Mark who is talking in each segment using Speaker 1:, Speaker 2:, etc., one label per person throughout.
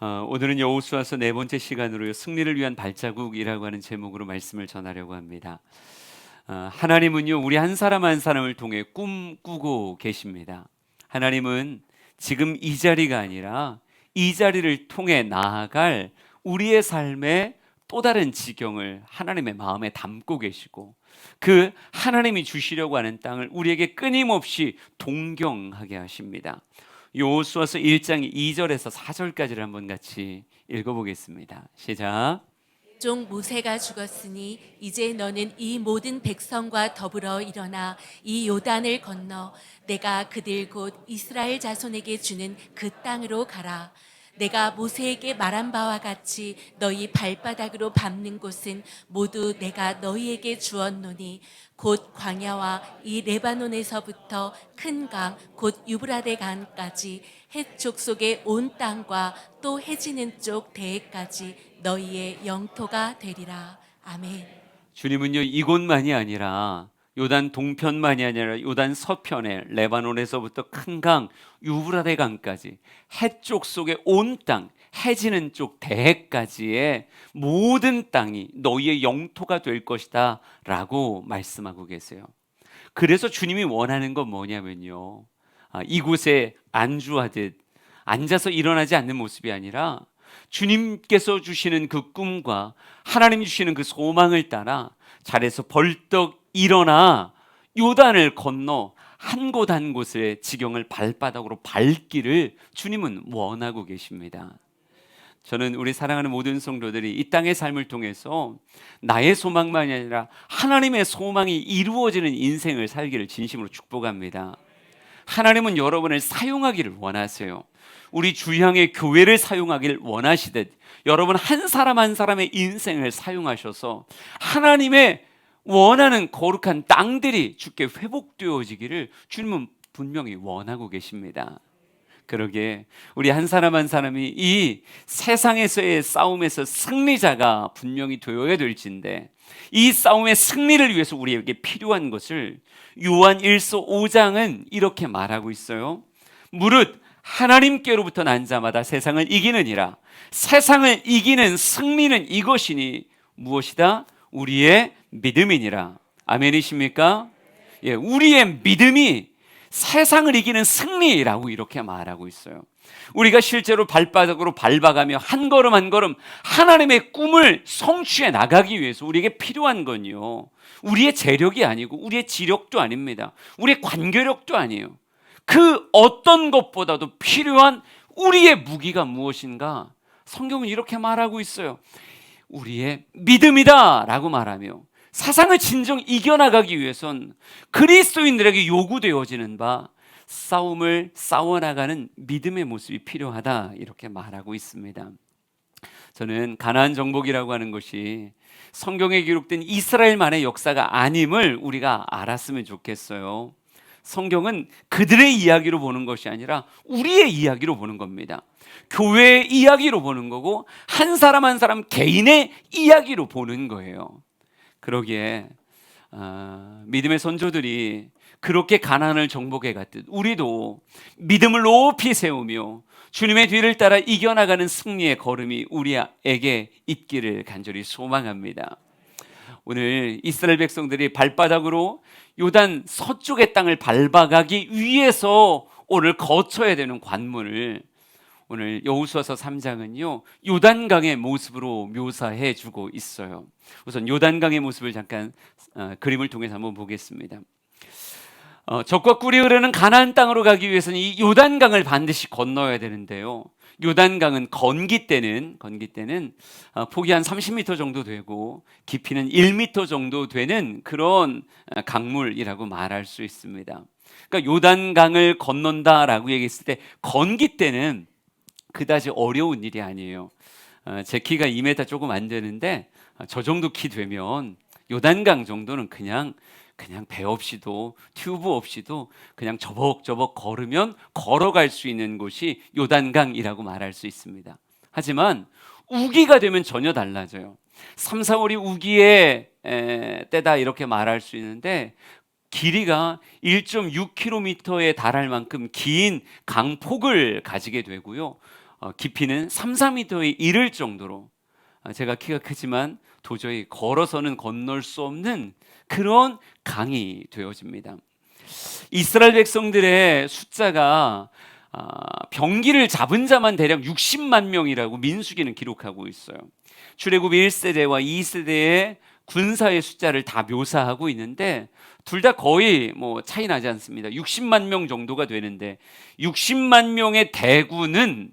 Speaker 1: 오늘은 여호수아서 네 번째 시간으로 승리를 위한 발자국이라고 하는 제목으로 말씀을 전하려고 합니다. 하나님은요, 우리 한 사람 한 사람을 통해 꿈꾸고 계십니다. 하나님은 지금 이 자리가 아니라 이 자리를 통해 나아갈 우리의 삶의 또 다른 지경을 하나님의 마음에 담고 계시고, 그 하나님이 주시려고 하는 땅을 우리에게 끊임없이 동경하게 하십니다. 여호수아서 1장 2절에서 4절까지를 한번 같이 읽어보겠습니다. 시작.
Speaker 2: 종 모세가 죽었으니 이제 너는 이 모든 백성과 더불어 일어나 이 요단을 건너 내가 그들 곧 이스라엘 자손에게 주는 그 땅으로 가라. 내가 모세에게 말한 바와 같이 너희 발바닥으로 밟는 곳은 모두 내가 너희에게 주었노니 곧 광야와 이 레바논에서부터 큰 강 곧 유브라데 강까지 해쪽 속의 온 땅과 또 해지는 쪽 대해까지 너희의 영토가 되리라. 아멘.
Speaker 1: 주님은요, 이곳만이 아니라 요단 동편만이 아니라 요단 서편에 레바논에서부터 큰 강 유브라데 강까지 해쪽 속의 온 땅, 해지는 쪽 대해까지의 모든 땅이 너희의 영토가 될 것이다 라고 말씀하고 계세요. 그래서 주님이 원하는 건 뭐냐면요, 이곳에 안주하듯 앉아서 일어나지 않는 모습이 아니라 주님께서 주시는 그 꿈과 하나님이 주시는 그 소망을 따라 자리에서 벌떡 일어나 요단을 건너 한 곳 한 곳의 지경을 발바닥으로 밟기를 주님은 원하고 계십니다. 저는 우리 사랑하는 모든 성도들이 이 땅의 삶을 통해서 나의 소망만이 아니라 하나님의 소망이 이루어지는 인생을 살기를 진심으로 축복합니다. 하나님은 여러분을 사용하기를 원하세요. 우리 주향의 교회를 사용하기를 원하시듯 여러분 한 사람 한 사람의 인생을 사용하셔서 하나님의 원하는 거룩한 땅들이 주께 회복되어지기를 주님은 분명히 원하고 계십니다. 그러게 우리 한 사람 한 사람이 이 세상에서의 싸움에서 승리자가 분명히 되어야 될진데, 이 싸움의 승리를 위해서 우리에게 필요한 것을 요한 1서 5장은 이렇게 말하고 있어요. 무릇 하나님께로부터 난 자마다 세상을 이기느니라. 세상을 이기는 승리는 이것이니 무엇이다? 우리의 믿음이니라. 아멘이십니까? 예, 우리의 믿음이 세상을 이기는 승리라고 이렇게 말하고 있어요. 우리가 실제로 발바닥으로 밟아가며 한 걸음 한 걸음 하나님의 꿈을 성취해 나가기 위해서 우리에게 필요한 건요, 우리의 재력이 아니고 우리의 지력도 아닙니다. 우리의 관계력도 아니에요. 그 어떤 것보다도 필요한 우리의 무기가 무엇인가? 성경은 이렇게 말하고 있어요. 우리의 믿음이다 라고 말하며, 세상을 진정 이겨나가기 위해선 그리스도인들에게 요구되어지는 바 싸움을 싸워나가는 믿음의 모습이 필요하다 이렇게 말하고 있습니다. 저는 가나안 정복이라고 하는 것이 성경에 기록된 이스라엘만의 역사가 아님을 우리가 알았으면 좋겠어요. 성경은 그들의 이야기로 보는 것이 아니라 우리의 이야기로 보는 겁니다. 교회의 이야기로 보는 거고 한 사람 한 사람 개인의 이야기로 보는 거예요. 그러기에 믿음의 선조들이 그렇게 가나안을 정복해 갔듯 우리도 믿음을 높이 세우며 주님의 뒤를 따라 이겨나가는 승리의 걸음이 우리에게 있기를 간절히 소망합니다. 오늘 이스라엘 백성들이 발바닥으로 요단 서쪽의 땅을 밟아가기 위해서 오늘 거쳐야 되는 관문을 오늘 여호수아서 3장은요 요단강의 모습으로 묘사해 주고 있어요. 우선 요단강의 모습을 잠깐 그림을 통해서 한번 보겠습니다. 적과 꿀이 흐르는 가나안 땅으로 가기 위해서는 이 요단강을 반드시 건너야 되는데요, 요단강은 건기 때는 폭이 한 30m 정도 되고 깊이는 1m 정도 되는 그런 강물이라고 말할 수 있습니다. 그러니까 요단강을 건넌다라고 얘기했을 때 건기 때는 그다지 어려운 일이 아니에요. 제 키가 2m 조금 안 되는데 저 정도 키 되면 요단강 정도는 그냥 배 없이도 튜브 없이도 그냥 저벅저벅 걸으면 걸어갈 수 있는 곳이 요단강이라고 말할 수 있습니다. 하지만 우기가 되면 전혀 달라져요. 3, 4월이 우기의 때다 이렇게 말할 수 있는데, 길이가 1.6km에 달할 만큼 긴 강폭을 가지게 되고요, 깊이는 3, 4m에 이를 정도로 제가 키가 크지만 도저히 걸어서는 건널 수 없는 그런 강이 되어집니다. 이스라엘 백성들의 숫자가 병기를 잡은 자만 대략 60만 명이라고 민수기는 기록하고 있어요. 출애굽 1세대와 2세대의 군사의 숫자를 다 묘사하고 있는데 둘 다 거의 차이 나지 않습니다. 60만 명 정도가 되는데 60만 명의 대군은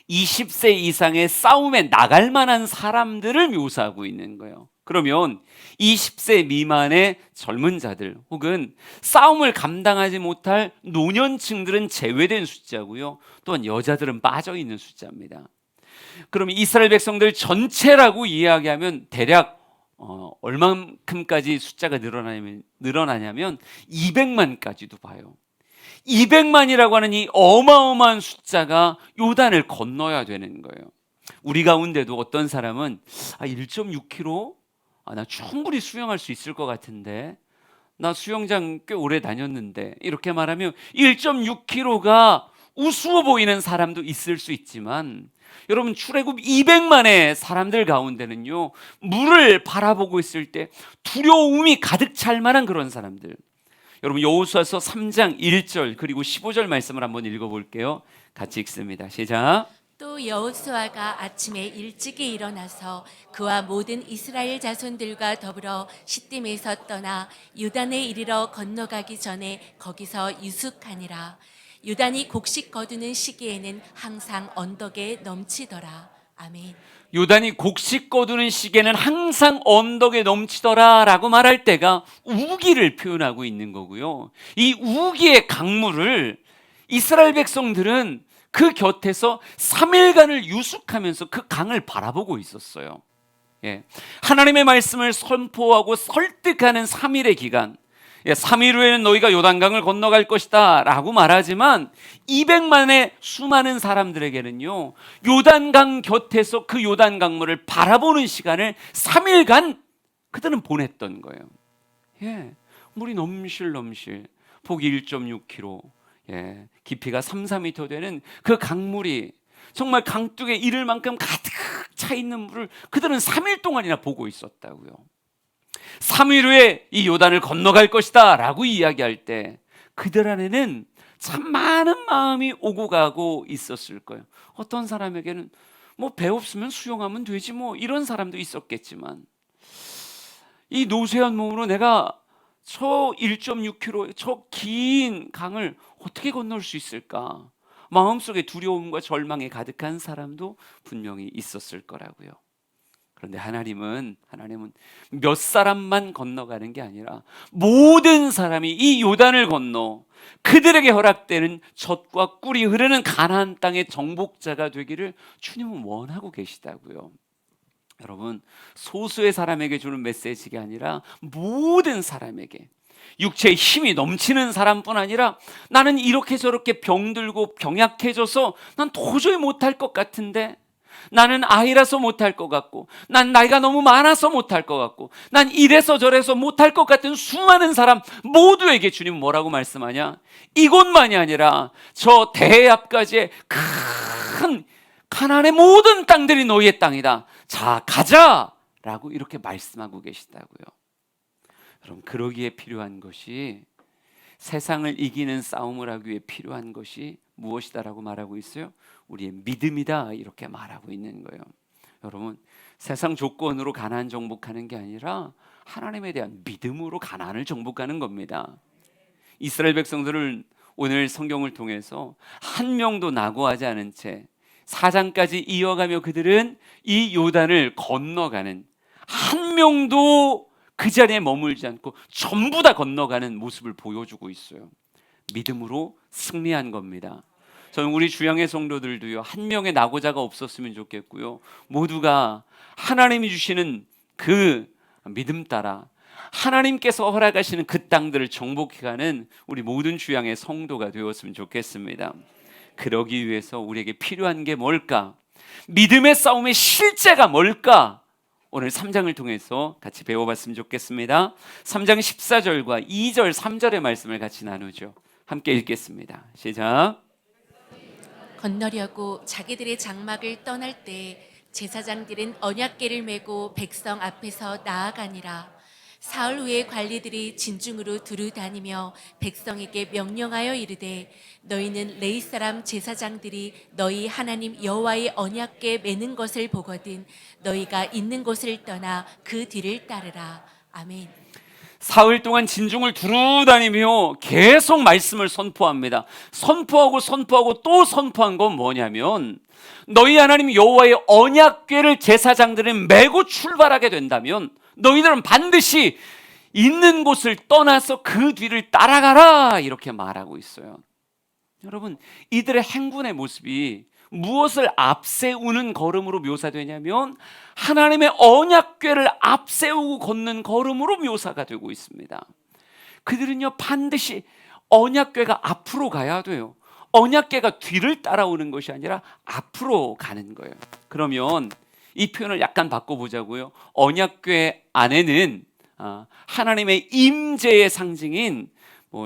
Speaker 1: 20세 이상의 싸움에 나갈 만한 사람들을 묘사하고 있는 거예요. 그러면 20세 미만의 젊은 자들 혹은 싸움을 감당하지 못할 노년층들은 제외된 숫자고요. 또한 여자들은 빠져 있는 숫자입니다. 그럼 이스라엘 백성들 전체라고 이야기하면 대략 얼만큼까지 숫자가 늘어나냐면 200만까지도 봐요. 200만이라고 하는 이 어마어마한 숫자가 요단을 건너야 되는 거예요. 우리 가운데도 어떤 사람은 1.6km? 나 충분히 수영할 수 있을 것 같은데, 나 수영장 꽤 오래 다녔는데, 이렇게 말하면 1.6km가 우스워 보이는 사람도 있을 수 있지만, 여러분 출애굽 200만의 사람들 가운데는요, 물을 바라보고 있을 때 두려움이 가득 찰 만한 그런 사람들. 여러분 여호수아서 3장 1절 그리고 15절 말씀을 한번 읽어볼게요. 같이 읽습니다. 시작.
Speaker 2: 또 여호수아가 아침에 일찍이 일어나서 그와 모든 이스라엘 자손들과 더불어 시딤에서 떠나 요단에 이르러 건너가기 전에 거기서 유숙하니라. 요단이 곡식 거두는 시기에는 항상 언덕에 넘치더라. 아멘.
Speaker 1: 요단이 곡식 거두는 시기에는 항상 언덕에 넘치더라 라고 말할 때가 우기를 표현하고 있는 거고요. 이 우기의 강물을 이스라엘 백성들은 그 곁에서 3일간을 유숙하면서 그 강을 바라보고 있었어요. 하나님의 말씀을 선포하고 설득하는 3일의 기간, 3일 후에는 너희가 요단강을 건너갈 것이다 라고 말하지만 200만의 수많은 사람들에게는요, 요단강 곁에서 그 요단강물을 바라보는 시간을 3일간 그들은 보냈던 거예요. 물이 넘실넘실, 폭이 1.6km, 깊이가 3, 4m 되는 그 강물이 정말 강둑에 이를 만큼 가득 차 있는 물을 그들은 3일 동안이나 보고 있었다고요. 3일 후에 이 요단을 건너갈 것이다 라고 이야기할 때 그들 안에는 참 많은 마음이 오고 가고 있었을 거예요. 어떤 사람에게는 배 없으면 수영하면 되지 이런 사람도 있었겠지만, 이 노쇠한 몸으로 내가 저 1.6km 저 긴 강을 어떻게 건널 수 있을까, 마음속에 두려움과 절망에 가득한 사람도 분명히 있었을 거라고요. 그런데 하나님은 몇 사람만 건너가는 게 아니라 모든 사람이 이 요단을 건너 그들에게 허락되는 젖과 꿀이 흐르는 가나안 땅의 정복자가 되기를 주님은 원하고 계시다고요. 여러분, 소수의 사람에게 주는 메시지가 아니라 모든 사람에게, 육체의 힘이 넘치는 사람뿐 아니라 나는 이렇게 저렇게 병들고 병약해져서 난 도저히 못할 것 같은데, 나는 아이라서 못할 것 같고, 난 나이가 너무 많아서 못할 것 같고, 난 이래서 저래서 못할 것 같은 수많은 사람 모두에게 주님은 뭐라고 말씀하냐? 이곳만이 아니라 저 대해앞까지의 큰 가나안의 모든 땅들이 너희의 땅이다. 자, 가자! 라고 이렇게 말씀하고 계시다고요. 여러분, 그러기에 필요한 것이, 세상을 이기는 싸움을 하기 위해 필요한 것이 무엇이다라고 말하고 있어요? 우리의 믿음이다, 이렇게 말하고 있는 거예요. 여러분, 세상 조건으로 가나안 정복하는 게 아니라 하나님에 대한 믿음으로 가나안을 정복하는 겁니다. 이스라엘 백성들을 오늘 성경을 통해서 한 명도 낙오하지 않은 채 4장까지 이어가며 그들은 이 요단을 건너가는, 한 명도 그 자리에 머물지 않고 전부 다 건너가는 모습을 보여주고 있어요. 믿음으로 승리한 겁니다. 저는 우리 주양의 성도들도요, 한 명의 낙오자가 없었으면 좋겠고요, 모두가 하나님이 주시는 그 믿음 따라 하나님께서 허락하시는 그 땅들을 정복해가는 우리 모든 주양의 성도가 되었으면 좋겠습니다. 그러기 위해서 우리에게 필요한 게 뭘까? 믿음의 싸움의 실제가 뭘까? 오늘 3장을 통해서 같이 배워봤으면 좋겠습니다. 3장 14절과 2절 3절의 말씀을 같이 나누죠. 함께 읽겠습니다. 시작.
Speaker 2: 건너려고 자기들의 장막을 떠날 때 제사장들은 언약궤를 메고 백성 앞에서 나아가니라. 사흘 후에 관리들이 진중으로 두루 다니며 백성에게 명령하여 이르되 너희는 레위 사람 제사장들이 너희 하나님 여호와의 언약궤 메는 것을 보거든 너희가 있는 곳을 떠나 그 뒤를 따르라. 아멘.
Speaker 1: 사흘 동안 진중을 두루 다니며 계속 말씀을 선포합니다. 선포하고 또 선포한 건 뭐냐면 너희 하나님 여호와의 언약궤를 제사장들은 메고 출발하게 된다면 너희들은 반드시 있는 곳을 떠나서 그 뒤를 따라가라, 이렇게 말하고 있어요. 여러분, 이들의 행군의 모습이 무엇을 앞세우는 걸음으로 묘사되냐면 하나님의 언약궤를 앞세우고 걷는 걸음으로 묘사가 되고 있습니다. 그들은요, 반드시 언약궤가 앞으로 가야 돼요. 언약궤가 뒤를 따라오는 것이 아니라 앞으로 가는 거예요. 그러면 이 표현을 약간 바꿔보자고요. 언약궤 안에는 하나님의 임재의 상징인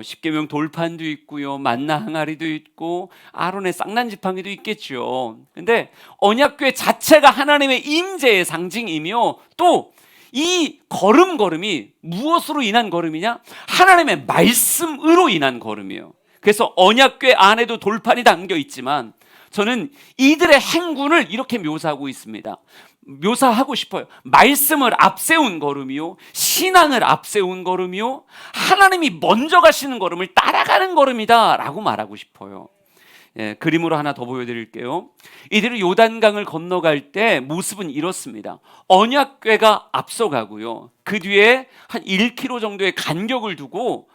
Speaker 1: 십계명 돌판도 있고요, 만나 항아리도 있고 아론의 쌍난 지팡이도 있겠죠. 근데 언약궤 자체가 하나님의 임재의 상징이며 또 이 걸음이 무엇으로 인한 걸음이냐? 하나님의 말씀으로 인한 걸음이에요. 그래서 언약궤 안에도 돌판이 담겨 있지만 저는 이들의 행군을 이렇게 묘사하고 있습니다. 묘사하고 싶어요. 말씀을 앞세운 걸음이요, 신앙을 앞세운 걸음이요, 하나님이 먼저 가시는 걸음을 따라가는 걸음이다 라고 말하고 싶어요. 그림으로 하나 더 보여드릴게요. 이들이 요단강을 건너갈 때 모습은 이렇습니다. 언약궤가 앞서가고요, 그 뒤에 한 1km 정도의 간격을 두고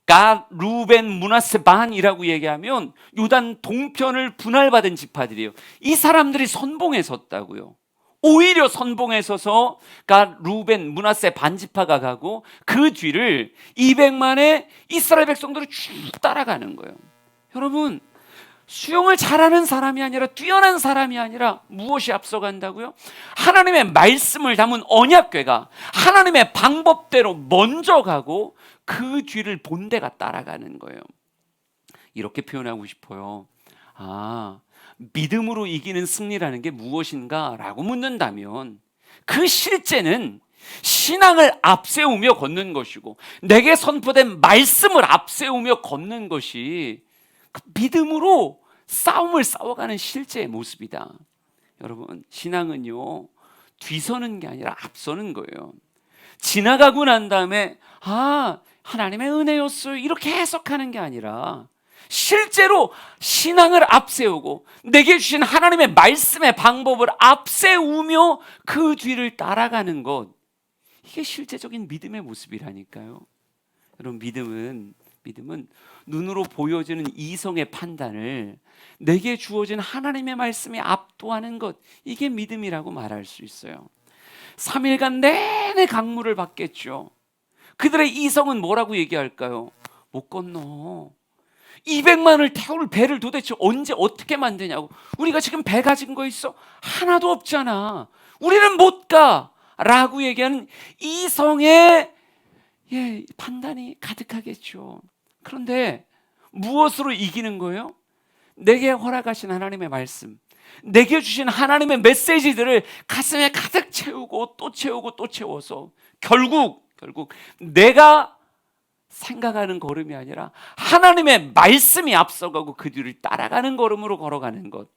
Speaker 1: 갓, 루벤, 므낫세, 반이라고 얘기하면 요단 동편을 분할받은 지파들이에요. 이 사람들이 선봉에 섰다고요. 오히려 선봉에 서서 갓, 루벤, 므낫세, 반 지파가 가고 그 뒤를 200만의 이스라엘 백성들이 쭉 따라가는 거예요. 여러분, 수영을 잘하는 사람이 아니라 뛰어난 사람이 아니라 무엇이 앞서간다고요? 하나님의 말씀을 담은 언약궤가 하나님의 방법대로 먼저 가고 그 뒤를 본대가 따라가는 거예요. 이렇게 표현하고 싶어요. 믿음으로 이기는 승리라는 게 무엇인가 라고 묻는다면 그 실제는 신앙을 앞세우며 걷는 것이고 내게 선포된 말씀을 앞세우며 걷는 것이 그 믿음으로 싸움을 싸워가는 실제의 모습이다. 여러분, 신앙은요, 뒤서는 게 아니라 앞서는 거예요. 지나가고 난 다음에 하나님의 은혜였어요, 이렇게 해석하는 게 아니라 실제로 신앙을 앞세우고 내게 주신 하나님의 말씀의 방법을 앞세우며 그 뒤를 따라가는 것, 이게 실제적인 믿음의 모습이라니까요. 여러분, 믿음은 눈으로 보여지는 이성의 판단을 내게 주어진 하나님의 말씀에 압도하는 것, 이게 믿음이라고 말할 수 있어요. 3일간 내내 강물을 받겠죠. 그들의 이성은 뭐라고 얘기할까요? 못 건너. 200만을 태울 배를 도대체 언제 어떻게 만드냐고. 우리가 지금 배 가진 거 있어? 하나도 없잖아. 우리는 못 가 라고 얘기하는 이성의 판단이 가득하겠죠. 그런데 무엇으로 이기는 거예요? 내게 허락하신 하나님의 말씀, 내게 주신 하나님의 메시지들을 가슴에 가득 채우고 또 채우고 또 채워서 결국 내가 생각하는 걸음이 아니라 하나님의 말씀이 앞서가고 그 뒤를 따라가는 걸음으로 걸어가는 것.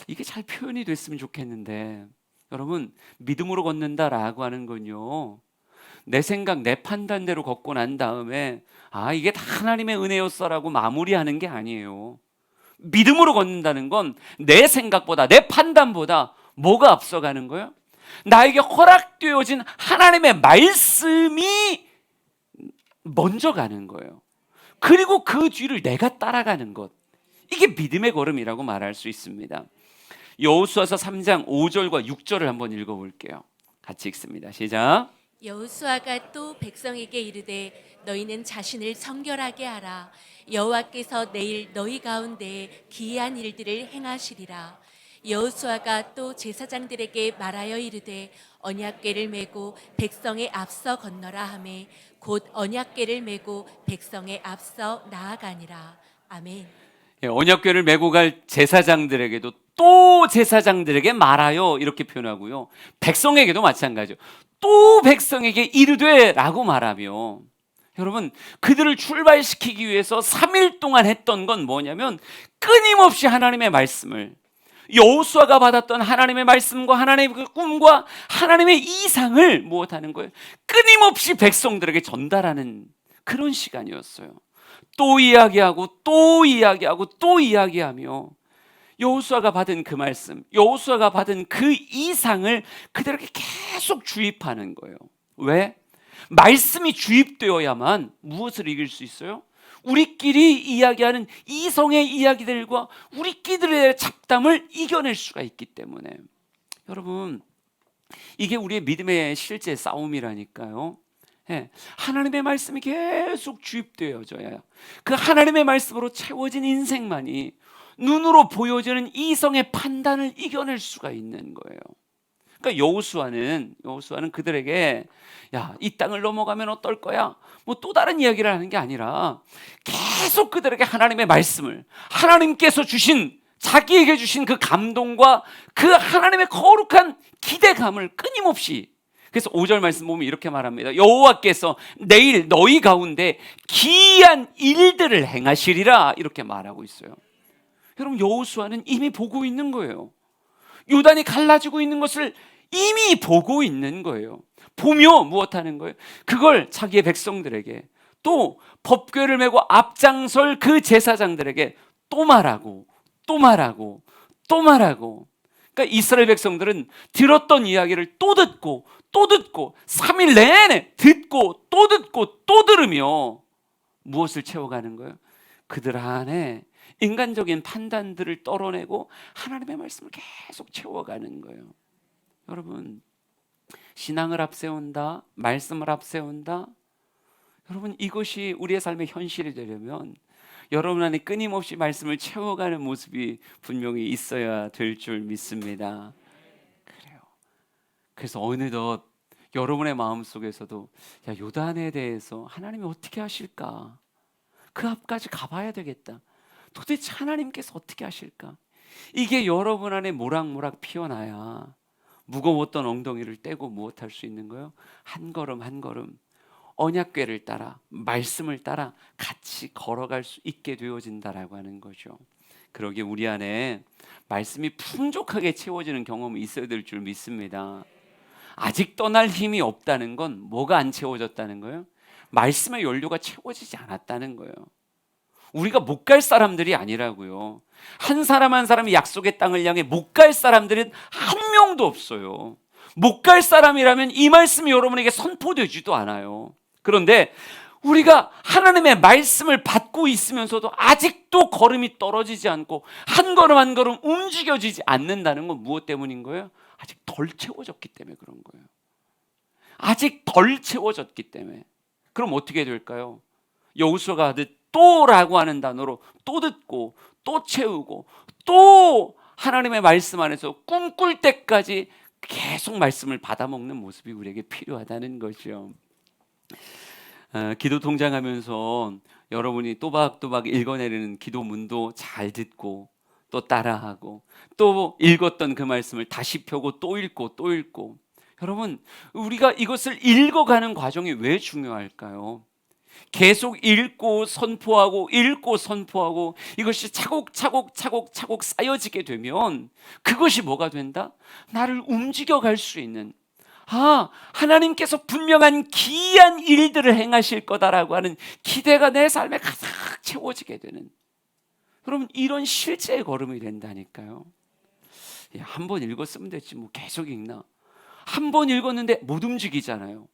Speaker 1: 이게 잘 표현이 됐으면 좋겠는데, 여러분, 믿음으로 걷는다라고 하는 건요, 내 생각, 내 판단대로 걷고 난 다음에 이게 다 하나님의 은혜였어라고 마무리하는 게 아니에요. 믿음으로 걷는다는 건 내 생각보다, 내 판단보다 뭐가 앞서가는 거예요? 나에게 허락되어진 하나님의 말씀이 먼저 가는 거예요. 그리고 그 뒤를 내가 따라가는 것, 이게 믿음의 걸음이라고 말할 수 있습니다. 여호수아서 3장 5절과 6절을 한번 읽어볼게요. 같이 읽습니다. 시작.
Speaker 2: 여호수아가 또 백성에게 이르되 너희는 자신을 성결하게 하라. 여호와께서 내일 너희 가운데 기이한 일들을 행하시리라. 여호수아가 또 제사장들에게 말하여 이르되 언약궤를 메고 백성의 앞서 건너라 하매 곧 언약궤를 메고 백성의 앞서 나아가니라. 아멘.
Speaker 1: 언약궤를 메고 갈 제사장들에게도 또 제사장들에게 말하여 이렇게 표현하고요. 백성에게도 마찬가지요. 또 백성에게 이르되 라고 말하며, 여러분, 그들을 출발시키기 위해서 3일 동안 했던 건 뭐냐면 끊임없이 하나님의 말씀을, 여호수아가 받았던 하나님의 말씀과 하나님의 그 꿈과 하나님의 이상을 무엇하는 거예요? 끊임없이 백성들에게 전달하는 그런 시간이었어요. 또 이야기하고 또 이야기하고 또 이야기하며 여호수아가 받은 그 말씀, 여호수아가 받은 그 이상을 그들에게 계속 주입하는 거예요. 왜? 말씀이 주입되어야만 무엇을 이길 수 있어요? 우리끼리 이야기하는 이성의 이야기들과 우리끼리의 잡담을 이겨낼 수가 있기 때문에, 여러분, 이게 우리의 믿음의 실제 싸움이라니까요. 하나님의 말씀이 계속 주입되어져야 그 하나님의 말씀으로 채워진 인생만이 눈으로 보여지는 이성의 판단을 이겨낼 수가 있는 거예요. 그러니까 여호수아는 그들에게 야, 이 땅을 넘어가면 어떨 거야? 뭐 또 다른 이야기를 하는 게 아니라 계속 그들에게 하나님의 말씀을, 하나님께서 주신, 자기에게 주신 그 감동과 그 하나님의 거룩한 기대감을 끊임없이, 그래서 5절 말씀 보면 이렇게 말합니다. 여호와께서 내일 너희 가운데 기이한 일들을 행하시리라 이렇게 말하고 있어요. 여러분, 여호수아는 이미 보고 있는 거예요. 요단이 갈라지고 있는 것을 이미 보고 있는 거예요. 보며 무엇하는 거예요? 그걸 자기의 백성들에게, 또 법궤를 메고 앞장설 그 제사장들에게 또 말하고 또 말하고 또 말하고. 그러니까 이스라엘 백성들은 들었던 이야기를 또 듣고 또 듣고 3일 내내 듣고 또 듣고 또 들으며 무엇을 채워가는 거예요? 그들 안에 인간적인 판단들을 떨어내고 하나님의 말씀을 계속 채워가는 거예요. 여러분, 신앙을 앞세운다, 말씀을 앞세운다, 여러분, 이것이 우리의 삶의 현실이 되려면 여러분 안에 끊임없이 말씀을 채워가는 모습이 분명히 있어야 될 줄 믿습니다. 그래요. 그래서 어느덧 여러분의 마음속에서도 야, 요단에 대해서 하나님이 어떻게 하실까? 그 앞까지 가봐야 되겠다. 도대체 하나님께서 어떻게 하실까? 이게 여러분 안에 모락모락 피어나야 무거웠던 엉덩이를 떼고 무엇할 수 있는 거예요? 한 걸음 한 걸음 언약궤를 따라, 말씀을 따라 같이 걸어갈 수 있게 되어진다라고 하는 거죠. 그러기에 우리 안에 말씀이 풍족하게 채워지는 경험이 있어야 될 줄 믿습니다. 아직 떠날 힘이 없다는 건 뭐가 안 채워졌다는 거예요? 말씀의 연료가 채워지지 않았다는 거예요. 우리가 못 갈 사람들이 아니라고요. 한 사람 한 사람이 약속의 땅을 향해 못 갈 사람들은 한 명도 없어요. 못 갈 사람이라면 이 말씀이 여러분에게 선포되지도 않아요. 그런데 우리가 하나님의 말씀을 받고 있으면서도 아직도 걸음이 떨어지지 않고 한 걸음 한 걸음 움직여지지 않는다는 건 무엇 때문인 거예요? 아직 덜 채워졌기 때문에 그런 거예요. 아직 덜 채워졌기 때문에. 그럼 어떻게 될까요? 여호수아가 하듯 또라고 하는 단어로 또 듣고 또 채우고 또 하나님의 말씀 안에서 꿈꿀 때까지 계속 말씀을 받아먹는 모습이 우리에게 필요하다는 거죠. 기도 통장하면서 여러분이 또박또박 읽어내리는 기도문도 잘 듣고 또 따라하고 또 읽었던 그 말씀을 다시 펴고 또 읽고 또 읽고. 여러분, 우리가 이것을 읽어가는 과정이 왜 중요할까요? 계속 읽고 선포하고 읽고 선포하고 이것이 차곡차곡 쌓여지게 되면 그것이 뭐가 된다? 나를 움직여갈 수 있는, 하나님께서 분명한 기이한 일들을 행하실 거다라고 하는 기대가 내 삶에 가득 채워지게 되는, 여러분, 이런 실제의 걸음이 된다니까요. 한 번 읽었으면 됐지 뭐 계속 읽나? 한 번 읽었는데 못 움직이잖아요.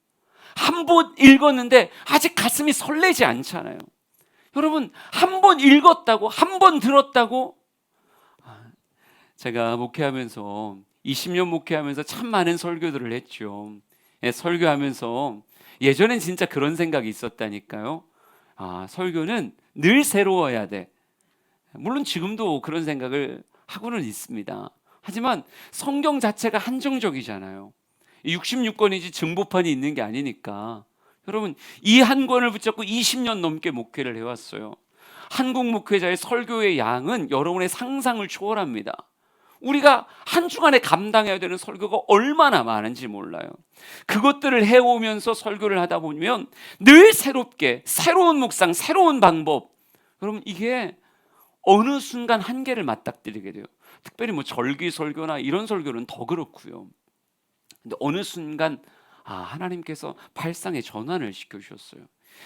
Speaker 1: 한 번 읽었는데 아직 가슴이 설레지 않잖아요. 여러분, 한 번 읽었다고, 한 번 들었다고. 제가 목회하면서 20년 목회하면서 참 많은 설교들을 했죠. 설교하면서 예전엔 진짜 그런 생각이 있었다니까요. 설교는 늘 새로워야 돼. 물론 지금도 그런 생각을 하고는 있습니다. 하지만 성경 자체가 한정적이잖아요. 66권이지 증보판이 있는 게 아니니까. 여러분, 이 한 권을 붙잡고 20년 넘게 목회를 해왔어요. 한국 목회자의 설교의 양은 여러분의 상상을 초월합니다. 우리가 한 주간에 감당해야 되는 설교가 얼마나 많은지 몰라요. 그것들을 해오면서 설교를 하다 보면 늘 새롭게 새로운 묵상, 새로운 방법, 여러분 이게 어느 순간 한계를 맞닥뜨리게 돼요. 특별히 뭐 절기 설교나 이런 설교는 더 그렇고요. 근데 어느 순간 하나님께서 발상의 전환을 시켜주셨어요.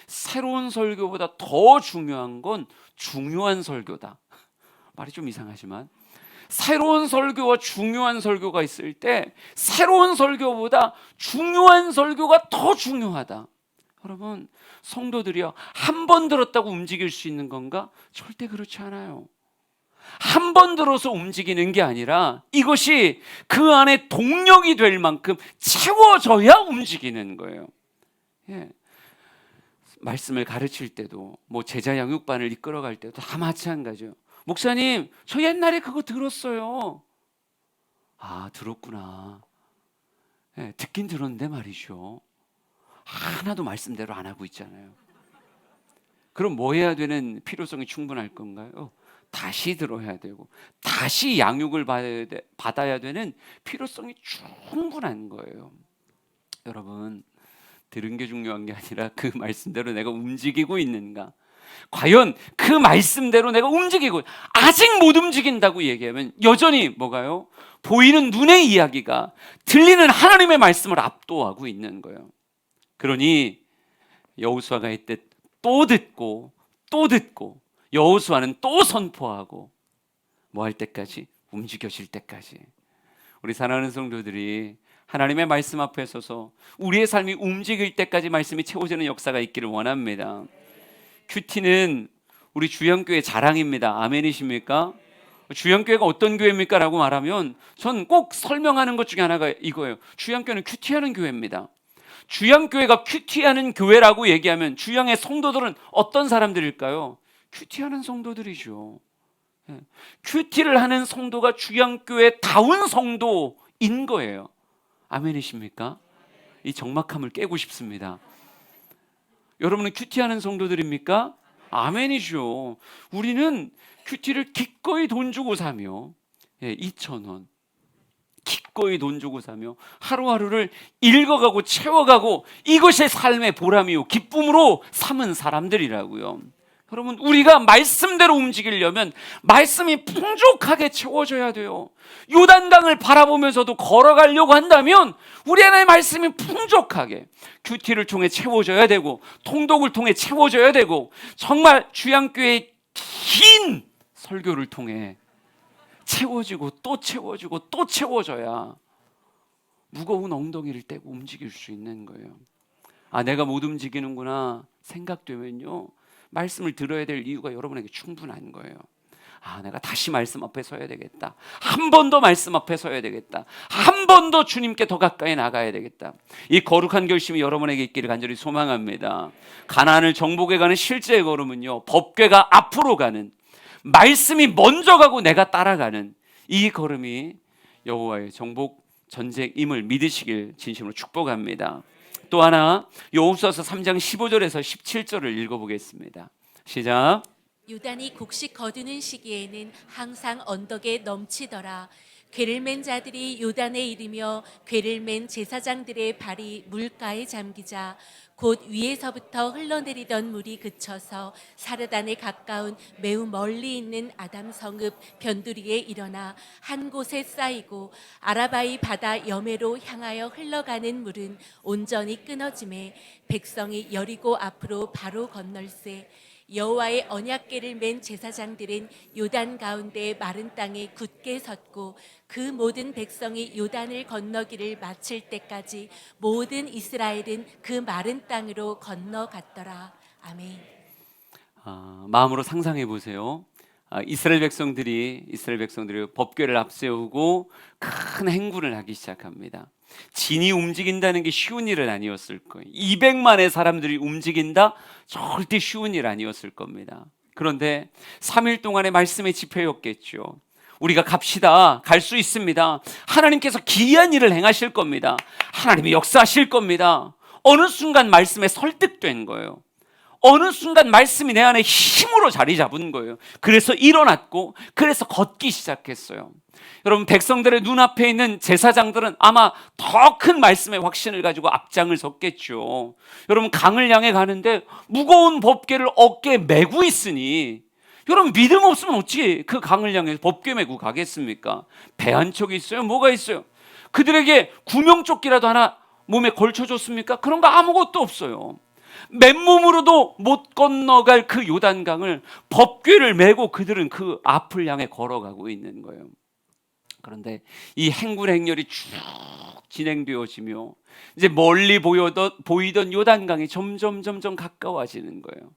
Speaker 1: 새로운 설교보다 더 중요한 건 중요한 설교다. 말이 좀 이상하지만 새로운 설교와 중요한 설교가 있을 때 새로운 설교보다 중요한 설교가 더 중요하다. 여러분, 성도들이요, 한 번 들었다고 움직일 수 있는 건가? 절대 그렇지 않아요. 한 번 들어서 움직이는 게 아니라 이것이 그 안에 동력이 될 만큼 채워져야 움직이는 거예요. 예. 말씀을 가르칠 때도 뭐 제자 양육반을 이끌어갈 때도 다 마찬가지예요. 목사님, 저 옛날에 그거 들었어요. 들었구나. 예, 듣긴 들었는데 말이죠. 하나도 말씀대로 안 하고 있잖아요. 그럼 뭐 해야 되는 필요성이 충분할 건가요? 다시 들어야 되고 다시 양육을 받아야 되는 필요성이 충분한 거예요. 여러분, 들은 게 중요한 게 아니라 그 말씀대로 내가 움직이고 있는가? 과연 그 말씀대로 내가 움직이고 아직 못 움직인다고 얘기하면 여전히 뭐가요? 보이는 눈의 이야기가 들리는 하나님의 말씀을 압도하고 있는 거예요. 그러니 여호수아가 이때 또 듣고 또 듣고 여호수아는 또 선포하고 뭐 할 때까지? 움직여질 때까지. 우리 사랑하는 성도들이 하나님의 말씀 앞에 서서 우리의 삶이 움직일 때까지 말씀이 채워지는 역사가 있기를 원합니다. 큐티는 우리 주영교회 자랑입니다. 아멘이십니까? 주영교회가 어떤 교회입니까? 라고 말하면 전 꼭 설명하는 것 중에 하나가 이거예요. 주영교회는 큐티하는 교회입니다. 주영교회가 큐티하는 교회라고 얘기하면 주영의 성도들은 어떤 사람들일까요? 큐티하는 성도들이죠. 큐티를 하는 성도가 주영교회다운 성도인 거예요. 아멘이십니까? 이 적막함을 깨고 싶습니다. 여러분은 큐티하는 성도들입니까? 아멘이죠. 우리는 큐티를 기꺼이 돈 주고 사며 2,000원 기꺼이 돈 주고 사며 하루하루를 읽어가고 채워가고 이것이 삶의 보람이요 기쁨으로 삼은 사람들이라고요. 여러분, 우리가 말씀대로 움직이려면 말씀이 풍족하게 채워져야 돼요. 요단강을 바라보면서도 걸어가려고 한다면 우리 안에 말씀이 풍족하게 큐티를 통해 채워져야 되고 통독을 통해 채워져야 되고 정말 주양교회의 긴 설교를 통해 채워지고 또 채워지고 또 채워져야 무거운 엉덩이를 떼고 움직일 수 있는 거예요. 내가 못 움직이는구나 생각되면요, 말씀을 들어야 될 이유가 여러분에게 충분한 거예요. 내가 다시 말씀 앞에 서야 되겠다. 한 번 더 말씀 앞에 서야 되겠다. 한 번 더 주님께 더 가까이 나가야 되겠다. 이 거룩한 결심이 여러분에게 있기를 간절히 소망합니다. 가나안을 정복해 가는 실제의 걸음은요, 법궤가 앞으로 가는, 말씀이 먼저 가고 내가 따라가는 이 걸음이 여호와의 정복 전쟁임을 믿으시길 진심으로 축복합니다. 또 하나, 여호수아서 3장 15절에서 17절을 읽어보겠습니다. 시작.
Speaker 2: 요단이 곡식 거두는 시기에는 항상 언덕에 넘치더라. 궤를 맨 자들이 요단에 이르며 궤를 맨 제사장들의 발이 물가에 잠기자 곧 위에서부터 흘러내리던 물이 그쳐서 사르단에 가까운 매우 멀리 있는 아담 성읍 변두리에 일어나 한 곳에 쌓이고 아라바이 바다 여매로 향하여 흘러가는 물은 온전히 끊어지매 백성이 여리고 앞으로 바로 건널세. 여호와의 언약궤를 맨 제사장들은 요단 가운데 마른 땅에 굳게 섰고 그 모든 백성이 요단을 건너기를 마칠 때까지 모든 이스라엘은 그 마른 땅으로 건너갔더라. 아멘.
Speaker 1: 마음으로 상상해 보세요. 이스라엘 백성들이 법궤를 앞세우고 큰 행군을 하기 시작합니다. 진이 움직인다는 게 쉬운 일은 아니었을 거예요. 200만의 사람들이 움직인다? 절대 쉬운 일 아니었을 겁니다. 그런데 3일 동안의 말씀의 집회였겠죠. 우리가 갑시다. 갈 수 있습니다. 하나님께서 기이한 일을 행하실 겁니다. 하나님이 역사하실 겁니다. 어느 순간 말씀에 설득된 거예요. 어느 순간 말씀이 내 안에 힘으로 자리 잡은 거예요. 그래서 일어났고 그래서 걷기 시작했어요. 여러분, 백성들의 눈앞에 있는 제사장들은 아마 더 큰 말씀의 확신을 가지고 앞장을 섰겠죠. 여러분, 강을 향해 가는데 무거운 법궤를 어깨에 메고 있으니 여러분, 믿음 없으면 어떻게 그 강을 향해 법궤 메고 가겠습니까? 배 한 척이 있어요? 뭐가 있어요? 그들에게 구명조끼라도 하나 몸에 걸쳐줬습니까? 그런 거 아무것도 없어요. 맨몸으로도 못 건너갈 그 요단강을 법궤를 메고 그들은 그 앞을 향해 걸어가고 있는 거예요. 그런데 이 행군 행렬이 쭉 진행되어지며 이제 멀리 보이던 요단강이 점점 가까워지는 거예요.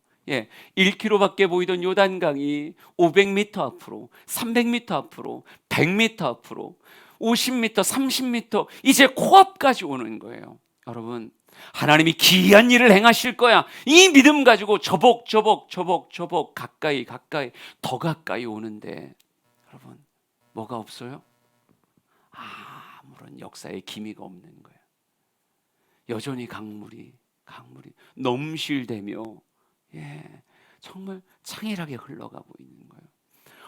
Speaker 1: 1km밖에 보이던 요단강이 500m 앞으로, 300m 앞으로, 100m 앞으로, 50m, 30m, 이제 코앞까지 오는 거예요. 여러분, 하나님이 기이한 일을 행하실 거야, 이 믿음 가지고 저벅 가까이 더 가까이 오는데 여러분, 뭐가 없어요? 아무런 역사의 기미가 없는 거예요. 여전히 강물이 넘실대며 정말 창일하게 흘러가고 있는 거예요.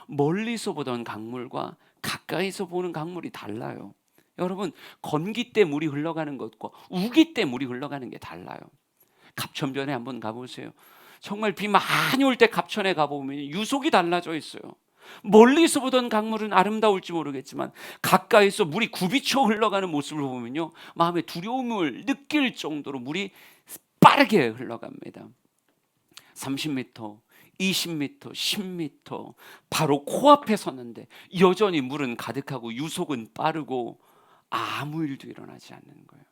Speaker 1: 멀리서 보던 강물과 가까이서 보는 강물이 달라요. 여러분, 건기 때 물이 흘러가는 것과 우기 때 물이 흘러가는 게 달라요. 갑천변에 한번 가보세요. 정말 비 많이 올 때 갑천에 가보면 유속이 달라져 있어요. 멀리서 보던 강물은 아름다울지 모르겠지만 가까이서 물이 굽이쳐 흘러가는 모습을 보면요, 마음에 두려움을 느낄 정도로 물이 빠르게 흘러갑니다. 30m, 20m, 10m 바로 코앞에 섰는데 여전히 물은 가득하고 유속은 빠르고 아무 일도 일어나지 않는 거예요.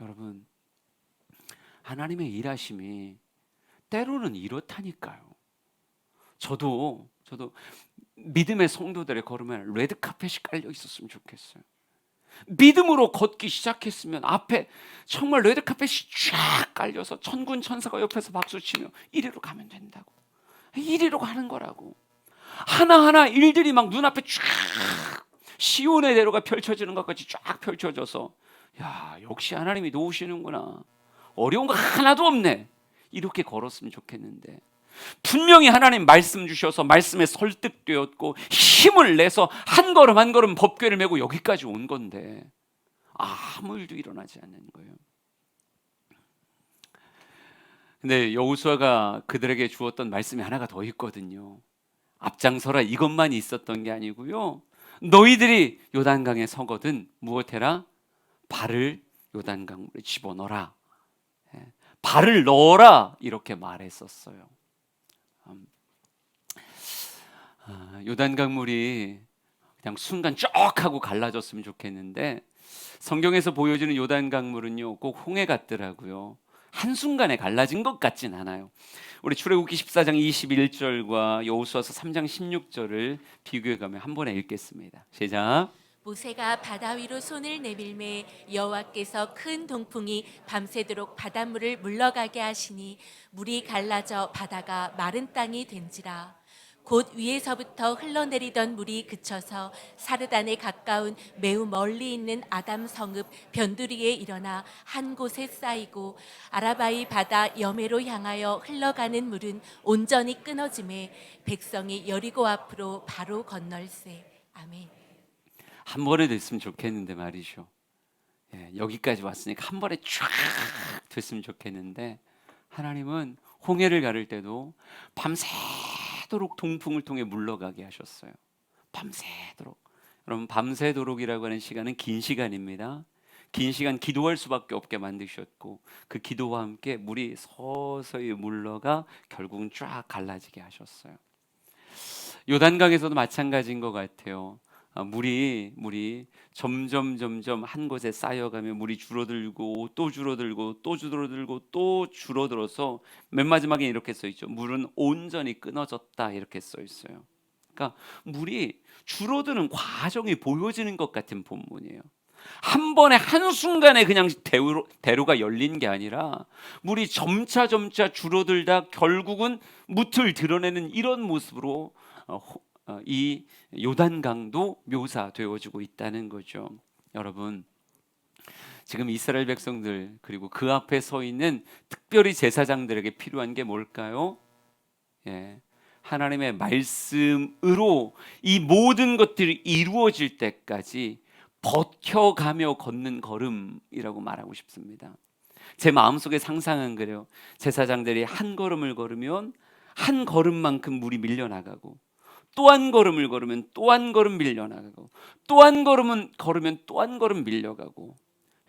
Speaker 1: 여러분, 하나님의 일하심이 때로는 이렇다니까요. 저도 믿음의 성도들의 걸음에 레드카펫이 깔려 있었으면 좋겠어요. 믿음으로 걷기 시작했으면 앞에 정말 레드카펫이 쫙 깔려서 천군 천사가 옆에서 박수치며 이리로 가면 된다고, 이리로 가는 거라고. 하나하나 일들이 막 눈앞에 쫙 시온의 대로가 펼쳐지는 것까지 쫙 펼쳐져서 야, 역시 하나님이 도우시는구나, 어려운 거 하나도 없네, 이렇게 걸었으면 좋겠는데 분명히 하나님 말씀 주셔서 말씀에 설득되었고 힘을 내서 한 걸음 한 걸음 법궤를 메고 여기까지 온 건데 아무 일도 일어나지 않는 거예요. 근데 여호수아가 그들에게 주었던 말씀이 하나가 더 있거든요. 앞장서라, 이것만 있었던 게 아니고요, 너희들이 요단강에 서거든 무엇해라? 발을 요단강물에 집어넣어라, 발을 넣어라, 이렇게 말했었어요. 요단강물이 그냥 순간 쭉 하고 갈라졌으면 좋겠는데 성경에서 보여주는 요단강물은요 꼭 홍해 같더라고요. 한순간에 갈라진 것 같진 않아요. 우리 출애굽기 14장 21절과 여호수아서 3장 16절을 비교해가며 한 번에 읽겠습니다. 시작.
Speaker 2: 모세가 바다 위로 손을 내밀매 여호와께서 큰 동풍이 밤새도록 바닷물을 물러가게 하시니 물이 갈라져 바다가 마른 땅이 된지라. 곧 위에서부터 흘러내리던 물이 그쳐서 사르단에 가까운 매우 멀리 있는 아담 성읍 변두리에 일어나 한 곳에 쌓이고 아라바이 바다 여매로 향하여 흘러가는 물은 온전히 끊어지매 백성이 여리고 앞으로 바로 건널세. 아멘.
Speaker 1: 한 번에 됐으면 좋겠는데 말이죠. 여기까지 왔으니까 한 번에 쫙 됐으면 좋겠는데 하나님은 홍해를 가를 때도 밤새도록 동풍을 통해 물러가게 하셨어요. 밤새도록. 여러분, 밤새도록이라고 하는 시간은 긴 시간입니다. 긴 시간 기도할 수밖에 없게 만드셨고 그 기도와 함께 물이 서서히 물러가 결국은 쫙 갈라지게 하셨어요. 요단강에서도 마찬가지인 것 같아요. 물이 점점 한 곳에 쌓여가며 물이 줄어들고 또 줄어들고 또 줄어들고 또 줄어들어서 맨 마지막에 이렇게 써 있죠. 물은 온전히 끊어졌다, 이렇게 써 있어요. 그러니까 물이 줄어드는 과정이 보여지는 것 같은 본문이에요. 한 번에 한순간에 그냥 대로가 열린 게 아니라 물이 점차 줄어들다 결국은 무틀 드러내는 이런 모습으로 이 요단강도 묘사되어지고 있다는 거죠. 여러분, 지금 이스라엘 백성들 그리고 그 앞에 서 있는 특별히 제사장들에게 필요한 게 뭘까요? 예, 하나님의 말씀으로 이 모든 것들이 이루어질 때까지 버텨가며 걷는 걸음이라고 말하고 싶습니다. 제 마음속에 상상은 그래요. 제사장들이 한 걸음을 걸으면 한 걸음만큼 물이 밀려나가고, 또 한 걸음을 걸으면 또 한 걸음 밀려나가고, 또 한 걸음은 걸으면 또 한 걸음 밀려가고.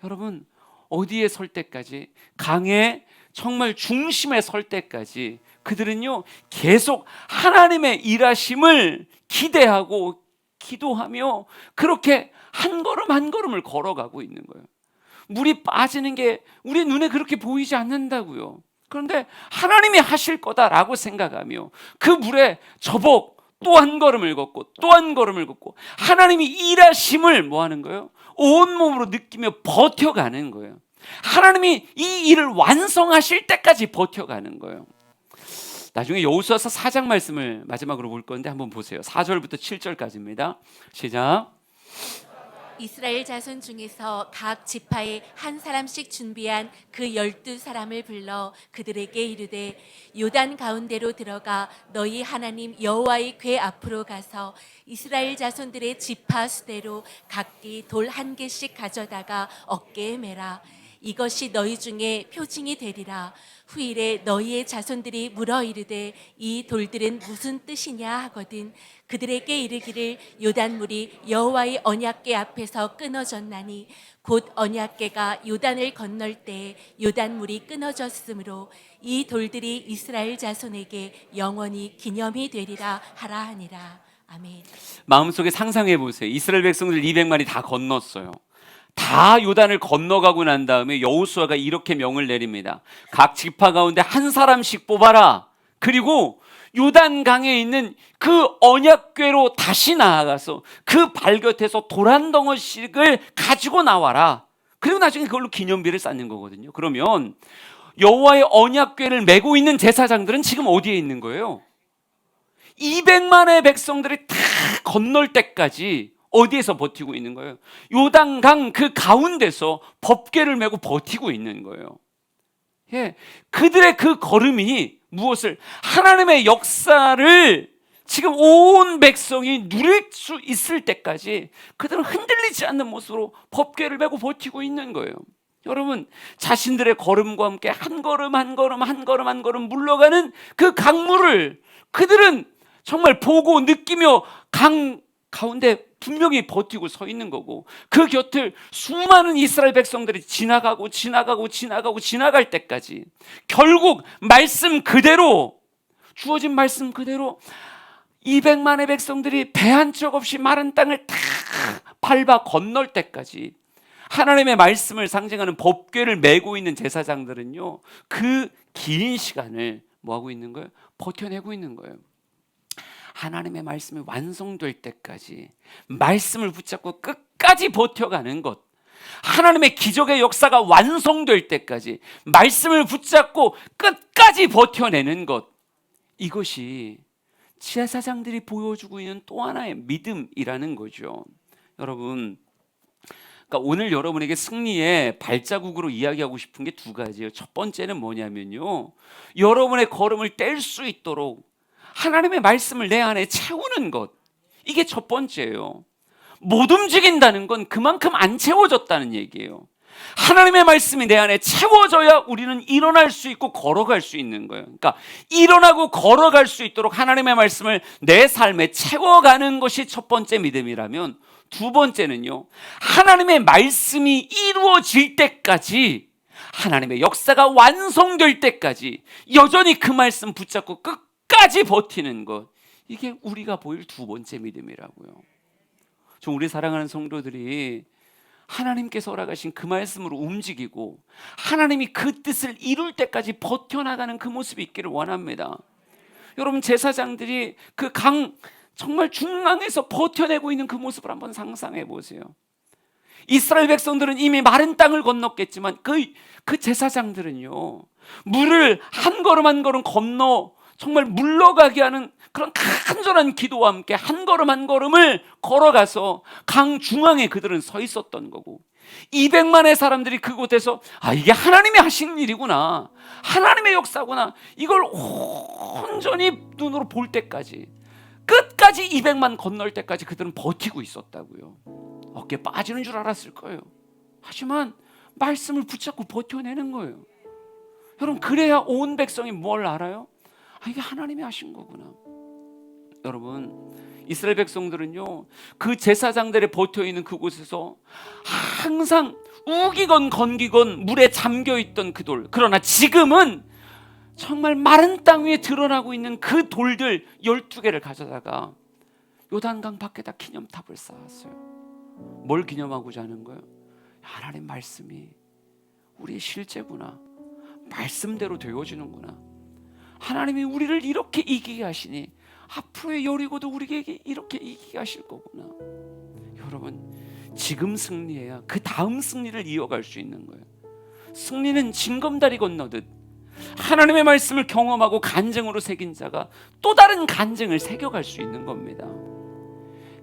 Speaker 1: 여러분, 어디에 설 때까지, 강의 정말 중심에 설 때까지 그들은요 계속 하나님의 일하심을 기대하고 기도하며 그렇게 한 걸음 한 걸음을 걸어가고 있는 거예요. 물이 빠지는 게 우리 눈에 그렇게 보이지 않는다고요. 그런데 하나님이 하실 거다라고 생각하며 그 물에 접어 또 한 걸음을 걷고 또 한 걸음을 걷고 하나님이 일하심을 뭐 하는 거예요? 온몸으로 느끼며 버텨가는 거예요. 하나님이 이 일을 완성하실 때까지 버텨가는 거예요. 나중에 여호수아서 4장 말씀을 마지막으로 볼 건데 한번 보세요. 4절부터 7절까지입니다. 시작.
Speaker 2: 이스라엘 자손 중에서 각 지파에 한 사람씩 준비한 그 12사람을 불러 그들에게 이르되 요단 가운데로 들어가 너희 하나님 여호와의 궤 앞으로 가서 이스라엘 자손들의 지파 수대로 각기 돌 한 개씩 가져다가 어깨에 매라. 이것이 너희 중에 표징이 되리라. 후일에 너희의 자손들이 물어 이르되 이 돌들은 무슨 뜻이냐 하거든 그들에게 이르기를 요단물이 여호와의 언약궤 앞에서 끊어졌나니 곧 언약궤가 요단을 건널 때에 요단물이 끊어졌으므로 이 돌들이 이스라엘 자손에게 영원히 기념이 되리라 하라 하니라. 아멘.
Speaker 1: 마음속에 상상해 보세요. 이스라엘 백성들 200만이 다 건넜어요. 다 요단을 건너가고 난 다음에 여호수아가 이렇게 명을 내립니다. 각 지파 가운데 한 사람씩 뽑아라. 그리고 요단강에 있는 그 언약궤로 다시 나아가서 그 발곁에서 돌 한 덩어리씩을 가지고 나와라. 그리고 나중에 그걸로 기념비를 쌓는 거거든요. 그러면 여호와의 언약궤를 메고 있는 제사장들은 지금 어디에 있는 거예요? 200만의 백성들이 다 건널 때까지 어디에서 버티고 있는 거예요? 요단강 그 가운데서 법궤를 메고 버티고 있는 거예요. 예, 그들의 그 걸음이 무엇을? 하나님의 역사를 지금 온 백성이 누릴 수 있을 때까지 그들은 흔들리지 않는 모습으로 법궤를 메고 버티고 있는 거예요. 여러분, 자신들의 걸음과 함께 한 걸음 한 걸음 한 걸음 한 걸음 물러가는 그 강물을 그들은 정말 보고 느끼며 강 가운데 분명히 버티고 서 있는 거고, 그 곁을 수많은 이스라엘 백성들이 지나가고 지나갈 때까지 결국 말씀 그대로, 주어진 말씀 그대로 200만의 백성들이 배 한 쪽 없이 마른 땅을 다 밟아 건널 때까지 하나님의 말씀을 상징하는 법궤를 메고 있는 제사장들은요 그 긴 시간을 뭐하고 있는 거예요? 버텨내고 있는 거예요. 하나님의 말씀이 완성될 때까지 말씀을 붙잡고 끝까지 버텨가는 것, 하나님의 기적의 역사가 완성될 때까지 말씀을 붙잡고 끝까지 버텨내는 것, 이것이 제사장들이 보여주고 있는 또 하나의 믿음이라는 거죠. 여러분, 그러니까 오늘 여러분에게 승리의 발자국으로 이야기하고 싶은 게 두 가지예요. 첫 번째는 뭐냐면요, 여러분의 걸음을 뗄 수 있도록 하나님의 말씀을 내 안에 채우는 것, 이게 첫 번째예요. 못 움직인다는 건 그만큼 안 채워졌다는 얘기예요. 하나님의 말씀이 내 안에 채워져야 우리는 일어날 수 있고 걸어갈 수 있는 거예요. 그러니까 일어나고 걸어갈 수 있도록 하나님의 말씀을 내 삶에 채워가는 것이 첫 번째 믿음이라면, 두 번째는요, 하나님의 말씀이 이루어질 때까지, 하나님의 역사가 완성될 때까지 여전히 그 말씀 붙잡고 끝까지 버티는 것, 이게 우리가 보일 두 번째 믿음이라고요. 좀 우리 사랑하는 성도들이 하나님께서 허락하신 그 말씀으로 움직이고 하나님이 그 뜻을 이룰 때까지 버텨나가는 그 모습이 있기를 원합니다. 여러분, 제사장들이 그 강 정말 중앙에서 버텨내고 있는 그 모습을 한번 상상해 보세요. 이스라엘 백성들은 이미 마른 땅을 건넜겠지만 그 제사장들은요, 물을 한 걸음 한 걸음 건너 정말 물러가게 하는 그런 간절한 기도와 함께 한 걸음 한 걸음을 걸어가서 강 중앙에 그들은 서 있었던 거고, 200만의 사람들이 그곳에서 이게 하나님이 하신 일이구나, 하나님의 역사구나, 이걸 온전히 눈으로 볼 때까지, 끝까지 200만 건널 때까지 그들은 버티고 있었다고요. 어깨 빠지는 줄 알았을 거예요. 하지만 말씀을 붙잡고 버텨내는 거예요. 여러분, 그래야 온 백성이 뭘 알아요? 이게 하나님이 하신 거구나. 여러분, 이스라엘 백성들은요, 그 제사장들이 버텨있는 그곳에서 항상 우기건 건기건 물에 잠겨있던 그 돌, 그러나 지금은 정말 마른 땅 위에 드러나고 있는 그 돌들 12개를 가져다가 요단강 밖에다 기념탑을 쌓았어요. 뭘 기념하고자 하는 거예요? 하나님 말씀이 우리의 실제구나, 말씀대로 되어지는구나, 하나님이 우리를 이렇게 이기게 하시니 앞으로의 여리고도 우리에게 이렇게 이기게 하실 거구나. 여러분, 지금 승리해야 그 다음 승리를 이어갈 수 있는 거예요. 승리는 징검다리 건너듯 하나님의 말씀을 경험하고 간증으로 새긴 자가 또 다른 간증을 새겨갈 수 있는 겁니다.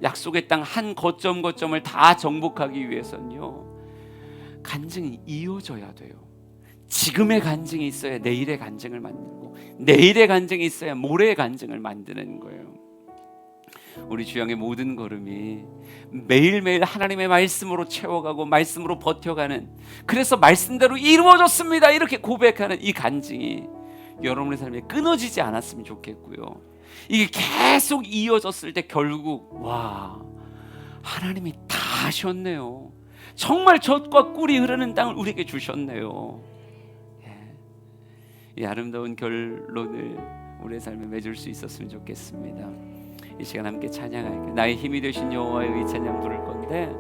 Speaker 1: 약속의 땅 한 거점을 다 정복하기 위해서는요, 간증이 이어져야 돼요. 지금의 간증이 있어야 내일의 간증을 만들고, 내일의 간증이 있어야 모레의 간증을 만드는 거예요. 우리 주양의 모든 걸음이 매일매일 하나님의 말씀으로 채워가고 말씀으로 버텨가는, 그래서 말씀대로 이루어졌습니다 이렇게 고백하는 이 간증이 여러분의 삶에 끊어지지 않았으면 좋겠고요. 이게 계속 이어졌을 때 결국 하나님이 다 하셨네요, 정말 젖과 꿀이 흐르는 땅을 우리에게 주셨네요. 이 아름다운 결론을 우리의 삶에 맺을 수 있었으면 좋겠습니다. 이 시간 함께 찬양할게요. 나의 힘이 되신 여호와의 의 찬양 부를 건데,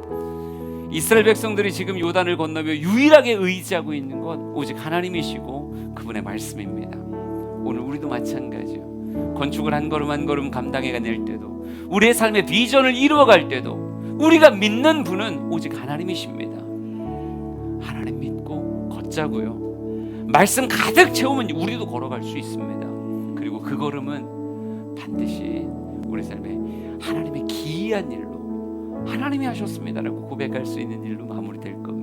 Speaker 1: 이스라엘 백성들이 지금 요단을 건너며 유일하게 의지하고 있는 건 오직 하나님이시고 그분의 말씀입니다. 오늘 우리도 마찬가지요. 건축을 한 걸음 한 걸음 감당해 낼 때도, 우리의 삶의 비전을 이루어갈 때도 우리가 믿는 분은 오직 하나님이십니다. 하나님 믿고 걷자고요. 말씀 가득 채우면 우리도 걸어갈 수 있습니다. 그리고 그 걸음은 반드시 우리 삶에 하나님의 기이한 일로, 하나님이 하셨습니다라고 고백할 수 있는 일로 마무리될 겁니다.